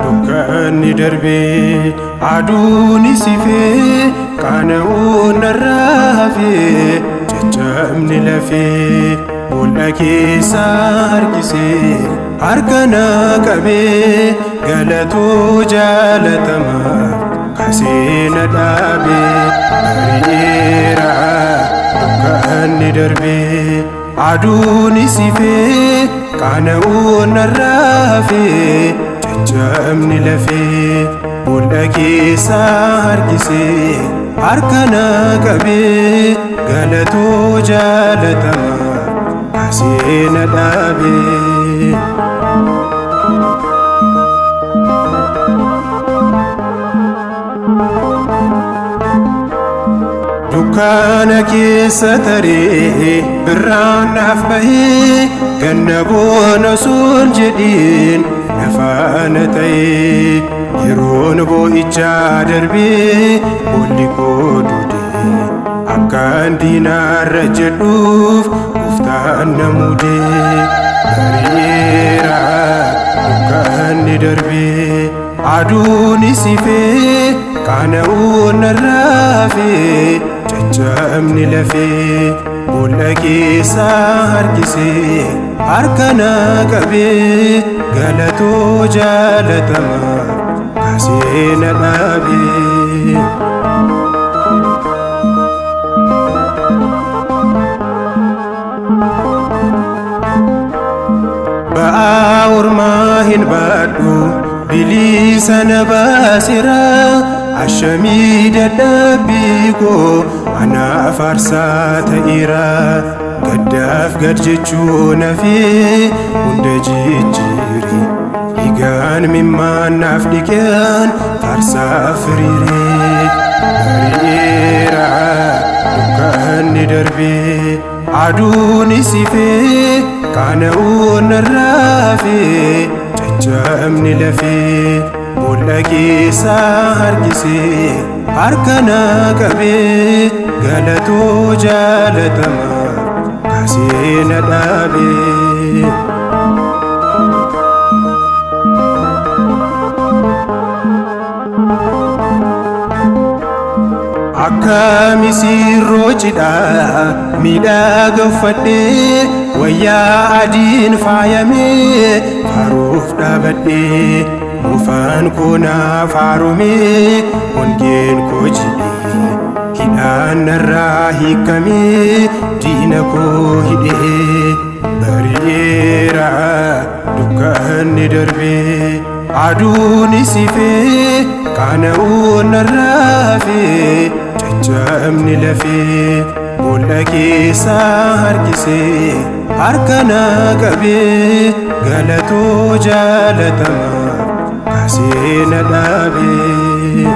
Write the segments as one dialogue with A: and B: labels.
A: Dukkanni darbee aduun sifee qaana'uun narraa hafee caccabni lafee boolla keessa harkisee harka na qabee galatoo jaalatamaaf kaasee na dhaabee bari'eera dukkanni darbee aduun sifee qaana'uun narraa hafee caccabni lafee boolla keessa harkisee harka na qabee galatoo jaalatamaaf kaasee na dhaabee. Dukkaana keessa taree birraan naaf bahee ganna boona sun jedhiin na faana ta'ee yeroon boo'ichaa darbee boolli koo duudee akkaan diinaarra jedhuuf gooftaan na mudee bari'eera dukkanni darbee aduun sifee qaana'uun narraa hafee caccabni lafee boolla keessa harkisee harka na qabee galatoo jaalatamaaf kaasee na dhaabee. Ba'aa ormaa hin baadhu bilisa na baaseera ashamii dadhabbii koo anaaf aarsaa ta'eera gaddaaf gad jechuu nafee hunda jijjiire dhiigaan mimmaan naaf dhiqeen faarsaa firiiree bari'eera dukkanni darbee aduun sifee qaana'uun narraa hafee caccabni lafee boolla keessa harkisee harka na qabee galatoo jaalatamaaf kaasee na dhaabee. Akka misirroo cidhaa miidhaga uffadhee wayyaa adiin faayamee faaruuf dhaabadhee mufaan koo naaf haaromee hongeen koo jidhee hidhaan narraa hiikamee diina koo hidhee bari'eera dukkanni darbee aduun sifee qaana'uun narraa hafee caccabni lafee boolla keessa harkisee harka na qabee galatoo jaalatamaaf kaasee na dhaabee.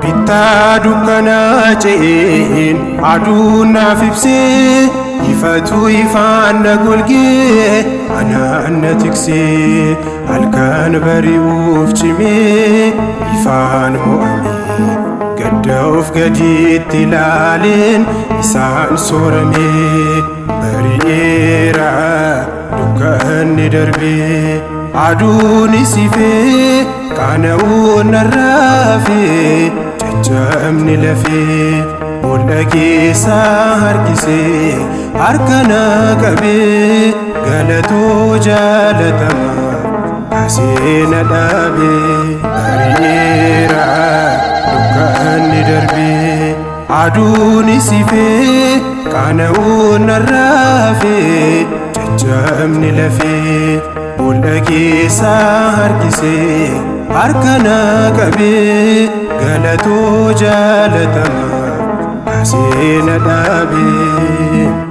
A: Bittaa dukkanaa ce'een aduun naaf ibsee ifatu ifaan na golgee anaan na tiksee halkan bari'uuf cimee ifaan mo'amee gadda of gadiitti ilaaleen isaan sooramee bari'eera dukkanni darbee aduun sifee qaana'uun narraa hafee caccabni lafee boolla keessa harkisee harka na qabee galatoo jaalatamaaf kaasee na dhaabee bari'eera dukkanni darbee aduun sifee qaana'uun narraa hafee caccabni lafee boolla keessa harkisee harka na qabee galatoo jaalatamaaf kaasee na dhaabee.